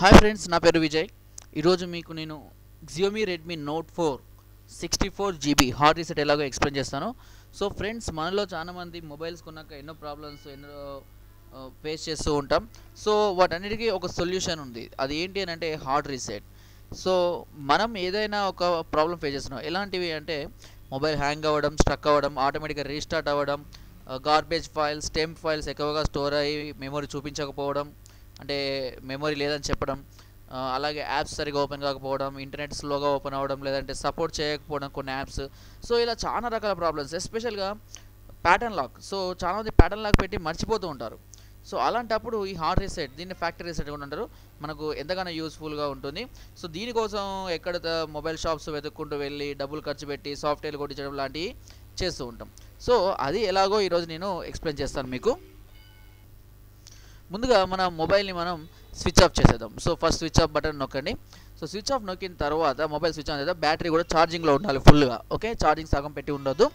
Hi friends, నా పేరు విజయ్. ఈరోజు మీకు నేను Xiaomi Redmi Note 4 64GB hard reset ఎలాగో ఎక్స్ప్లెయిన్ చేస్తాను. సో ఫ్రెండ్స్, మనలో చాలామంది మొబైల్స్ కొన్నాక ఎన్నో ప్రాబ్లమ్స్ ఫేస్ చేస్తూ ఉంటాం. సో వాటన్నిటికీ ఒక సొల్యూషన్ ఉంది. అది ఏంటి అని అంటే హార్డ్ రీసెట్. సో మనం ఏదైనా ఒక ప్రాబ్లం ఫేస్ చేస్తున్నాం. ఎలాంటివి అంటే మొబైల్ హ్యాంగ్ అవ్వడం, స్ట్రక్ అవ్వడం, ఆటోమేటిక్గా రీస్టార్ట్ అవ్వడం, గార్బేజ్ ఫైల్స్, టెంప్ ఫైల్స్ ఎక్కువగా స్టోర్ అయ్యి మెమరీ చూపించకపోవడం, అంటే మెమరీ లేదని చెప్పడం, అలాగే యాప్స్ సరిగా ఓపెన్ కాకపోవడం, ఇంటర్నెట్ స్లోగా ఓపెన్ అవ్వడం, లేదంటే సపోర్ట్ చేయకపోవడం కొన్ని యాప్స్. సో ఇలా చాలా రకాల ప్రాబ్లమ్స్, ఎస్పెషల్గా ప్యాటర్న్ లాక్. సో చాలామంది ప్యాటర్న్ లాక్ పెట్టి మర్చిపోతూ ఉంటారు. సో అలాంటప్పుడు ఈ హార్డ్ రీసెట్, దీన్ని ఫ్యాక్టరీ రీసెట్ కూడా అంటారు, మనకు ఎంతగానో యూస్ఫుల్గా ఉంటుంది. సో దీనికోసం ఎక్కడ మొబైల్ షాప్స్ వెతుక్కుంటూ వెళ్ళి డబ్బులు ఖర్చు పెట్టి సాఫ్ట్వేర్ కొట్టించడం లాంటివి చేస్తూ ఉంటాం. సో అది ఎలాగో ఈరోజు నేను ఎక్స్ప్లెయిన్ చేస్తాను మీకు. ముందుగా మన మొబైల్ని మనం స్విచ్ ఆఫ్ చేసేద్దాం. So first switch off button నొక్కండి. సో స్విచ్ ఆఫ్ నొక్కిన తర్వాత మొబైల్ స్విచ్ ఆన్ చేద్దాం. బ్యాటరీ కూడా ఛార్జింగ్లో ఉండాలి ఫుల్గా. ఓకే, ఛార్జింగ్ సగం పెట్టి ఉండొద్దు.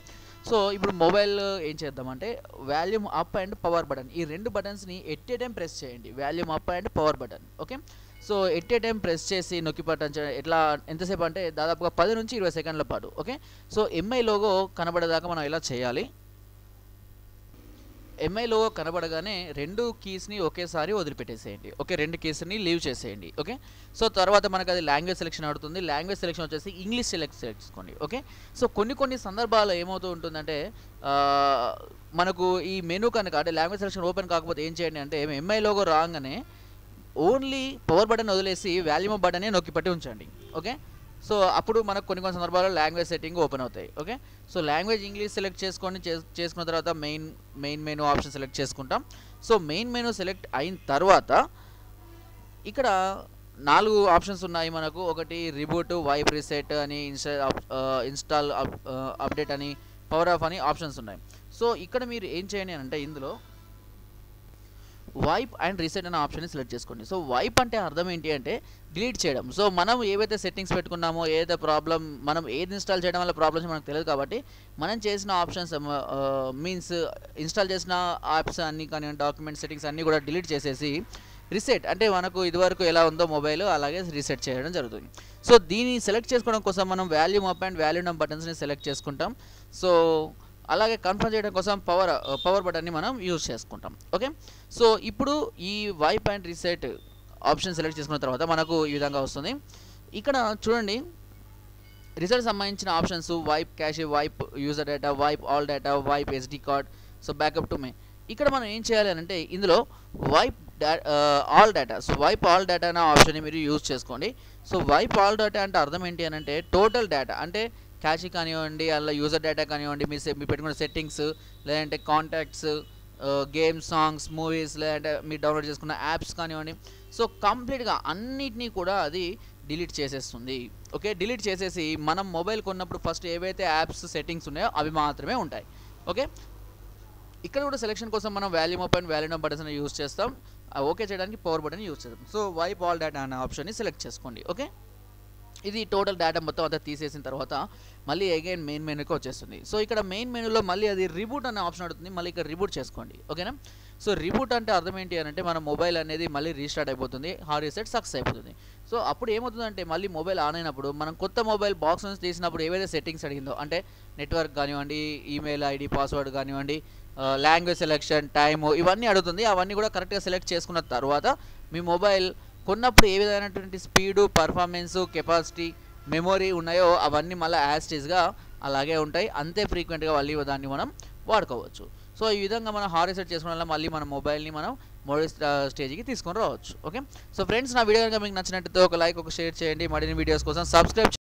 సో ఇప్పుడు మొబైల్ ఏం చేద్దామంటే volume up and power button, ఈ రెండు బటన్స్ని ఎట్ ఏ టైం ప్రెస్ చేయండి. Volume up and power button. Okay, so at a time press చేసి నొక్కి పట్టండి. ఎట్లా ఎంతసేపు అంటే దాదాపుగా 10 నుంచి 20 సెకండ్ల పాటు. ఓకే, సో ఎంఐ లోగో కనబడేదాకా మనం ఇలా చేయాలి. ఎంఐ లోగో కనబడగానే రెండు కీస్ని ఒకేసారి వదిలిపెట్టేసేయండి. ఓకే, రెండు కీస్ని లీవ్ చేసేయండి. ఓకే, సో తర్వాత మనకు అది లాంగ్వేజ్ సెలెక్షన్ అవుతుంది. లాంగ్వేజ్ సెలెక్షన్ వచ్చేసి ఇంగ్లీష్ సెలెక్ట్ చేసుకోండి. ఓకే, సో కొన్ని సందర్భాల్లో ఏమవుతూ ఉంటుందంటే మనకు ఈ మెనూ కనుక అంటే లాంగ్వేజ్ సెలెక్షన్ ఓపెన్ కాకపోతే ఏం చేయండి అంటే ఎంఐ లోగో రాగానే ఓన్లీ పవర్ బటన్ వదిలేసి వాల్యూమ్ బటనే నొక్కి పట్టి ఉంచండి. ఓకే, సో అప్పుడు మనకు కొన్ని సందర్భాల్లో లాంగ్వేజ్ సెట్టింగ్ ఓపెన్ అవుతాయి. Okay, so language English select చేసుకున్న తర్వాత మెయిన్ మెనూ ఆప్షన్ సెలెక్ట్ చేసుకుంటాం. సో మెయిన్ మెనూ సెలెక్ట్ అయిన తర్వాత ఇక్కడ 4 ఆప్షన్స్ ఉన్నాయి మనకు. ఒకటి రిబూట్, వైప్ రీసెట్ అని, ఇన్స్టాల్ అప్డేట్ అని, పవర్ ఆఫ్ అని ఆప్షన్స్ ఉన్నాయి. సో ఇక్కడ మీరు ఏం చేయండి అంటే ఇందులో వైప్ అండ్ రీసెట్ అనే ఆప్షన్ని సెలెక్ట్ చేసుకోండి. సో వైప్ అంటే అర్థం ఏంటి అంటే డిలీట్ చేయడం. సో మనం ఏవైతే సెట్టింగ్స్ పెట్టుకున్నామో, ఏదైతే ప్రాబ్లం, మనం ఏది ఇన్స్టాల్ చేయడం వల్ల ప్రాబ్లమ్స్ మనకు తెలియదు కాబట్టి మనం చేసిన ఆప్షన్స్ మీన్స్ ఇన్స్టాల్ చేసిన యాప్స్ అన్నీ కానివ్వండి, డాక్యుమెంట్ సెట్టింగ్స్ అన్నీ కూడా డిలీట్ చేసేసి రీసెట్ అంటే మనకు ఇదివరకు ఎలా ఉందో మొబైల్ అలాగే రీసెట్ చేయడం జరుగుతుంది. సో దీన్ని సెలెక్ట్ చేసుకోవడం కోసం మనం volume up and volume down బటన్స్ని సెలెక్ట్ చేసుకుంటాం. సో అలాగే కన్ఫర్మ్ చేయడం కోసం పవర్ బటన్ని మనం యూజ్ చేసుకుంటాం. ఓకే, సో ఇప్పుడు ఈ wipe and reset option select చేసుకున్న తర్వాత మనకు ఈ విధంగా వస్తుంది. ఇక్కడ చూడండి, రీసెట్ సంబంధించిన options wipe cache, wipe user data, wipe all data, wipe SD card, so backup to me. ఇక్కడ మనం ఏం చేయాలి అంటే ఇందులో wipe all data, so wipe all data అనే ఆప్షన్ని మీరు యూజ్ చేసుకోండి. సో వైప్ ఆల్ డేటా అంటే అర్థం ఏంటి అని అంటే టోటల్ డేటా అంటే క్యాష్ కానివ్వండి, అలా యూజర్ డేటా కానివ్వండి, మీరు పెట్టుకున్న సెట్టింగ్స్, లేదంటే కాంటాక్ట్స్, గేమ్స్, సాంగ్స్, మూవీస్, లేదంటే మీరు డౌన్లోడ్ చేసుకున్న యాప్స్ కానివ్వండి. సో కంప్లీట్గా అన్నిటినీ కూడా అది డిలీట్ చేసేస్తుంది. ఓకే, డిలీట్ చేసేసి మనం మొబైల్ కొన్నప్పుడు ఫస్ట్ ఏవైతే యాప్స్ సెట్టింగ్స్ ఉన్నాయో అవి మాత్రమే ఉంటాయి. ఓకే, ఇక్కడ కూడా సెలెక్షన్ కోసం మనం volume up and volume down buttons use చేస్తాం. ఓకే చేయడానికి పవర్ బటన్ యూజ్ చేస్తాం. సో వైప్ ఆల్ డేటా అనే ఆప్షన్ని సెలెక్ట్ చేసుకోండి. ఓకే, ఇది టోటల్ డేటా మొత్తం అంతా తీసేసిన తర్వాత మళ్ళీ అగైన్ మెయిన్ మెనూకి వచ్చేస్తుంది. సో ఇక్కడ మెయిన్ మెనూలో మళ్ళీ అది రిబూట్ అనే ఆప్షన్ అడుగుతుంది. మళ్ళీ ఇక్కడ రిబూట్ చేసుకోండి. ఓకేనా, సో రిబూట్ అంటే అర్థం ఏంటి అని అంటే మన మొబైల్ అనేది మళ్ళీ రీస్టార్ట్ అయిపోతుంది, హార్డ్ రీసెట్ సక్సెస్ అయిపోతుంది. సో అప్పుడు ఏమవుతుందంటే మళ్ళీ మొబైల్ ఆన్ అయినప్పుడు మనం కొత్త మొబైల్ బాక్స్ నుంచి తీసినప్పుడు ఏవైతే సెట్టింగ్స్ అడిగిందో అంటే నెట్వర్క్ కానివ్వండి, ఈమెయిల్ ఐడి, పాస్వర్డ్ కానివ్వండి, లాంగ్వేజ్ సెలెక్షన్, టైము, ఇవన్నీ అడుగుతుంది. అవన్నీ కూడా కరెక్ట్గా సెలెక్ట్ చేసుకున్న తర్వాత మీ మొబైల్ కొన్నప్పుడు ఏ విధమైనటువంటి స్పీడు, పర్ఫార్మెన్సు, కెపాసిటీ, మెమొరీ ఉన్నాయో అవన్నీ మళ్ళీ యాస్టీస్గా అలాగే ఉంటాయి. అంతే ఫ్రీక్వెంట్గా మళ్ళీ దాన్ని మనం వాడుకోవచ్చు. సో ఈ విధంగా మనం హార్డ్ రీసెట్ చేసుకోవడం వల్ల మళ్ళీ మన మొబైల్ని మనం మోడల్ స్టేజ్కి తీసుకొని రావచ్చు. ఓకే, సో ఫ్రెండ్స్, నా వీడియో కనుక మీకు నచ్చినట్టయితే ఒక లైక్, ఒక షేర్ చేయండి. మరిన్ని వీడియోస్ కోసం సబ్స్క్రైబ్